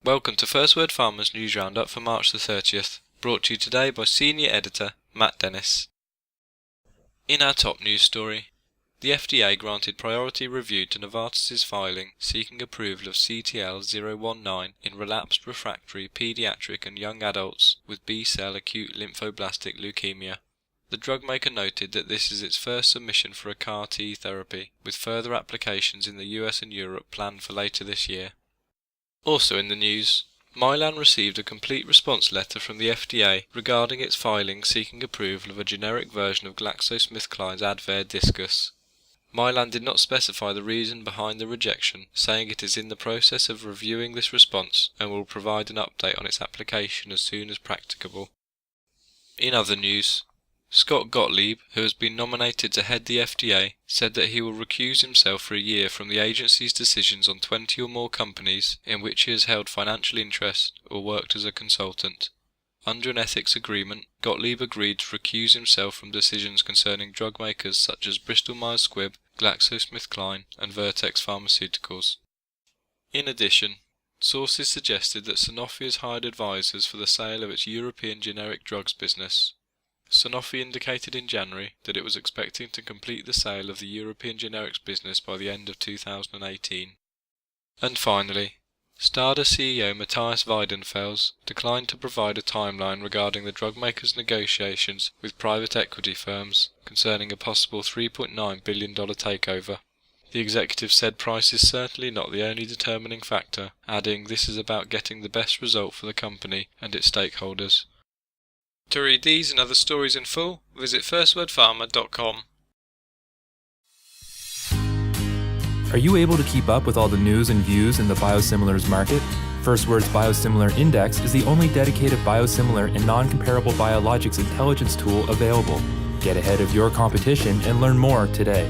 Welcome to FirstWord Pharma's News Roundup for March the 30th, brought to you today by Senior Editor Matt Dennis. In our top news story, the FDA granted priority review to Novartis' filing seeking approval of CTL-019 in relapsed refractory pediatric and young adults with B-cell acute lymphoblastic leukemia. The drug maker noted that this is its first submission for a CAR-T therapy, with further applications in the US and Europe planned for later this year. Also in the news, Mylan received a complete response letter from the FDA regarding its filing seeking approval of a generic version of GlaxoSmithKline's Advair Diskus. Mylan did not specify the reason behind the rejection, saying it is in the process of reviewing this response and will provide an update on its application as soon as practicable. In other news, Scott Gottlieb, who has been nominated to head the FDA, said that he will recuse himself for a year from the agency's decisions on 20 or more companies in which he has held financial interest or worked as a consultant. Under an ethics agreement, Gottlieb agreed to recuse himself from decisions concerning drug makers such as Bristol Myers Squibb, GlaxoSmithKline and Vertex Pharmaceuticals. In addition, sources suggested that Sanofi has hired advisors for the sale of its European generic drugs business. Sanofi indicated in January that it was expecting to complete the sale of the European generics business by the end of 2018. And finally, Stada CEO Matthias Weidenfels declined to provide a timeline regarding the drug maker's negotiations with private equity firms concerning a possible $3.9 billion takeover. The executive said price is certainly not the only determining factor, adding this is about getting the best result for the company and its stakeholders. To read these and other stories in full, visit firstwordpharma.com. Are you able to keep up with all the news and views in the biosimilars market? FirstWord's Biosimilar Index is the only dedicated biosimilar and non-comparable biologics intelligence tool available. Get ahead of your competition and learn more today.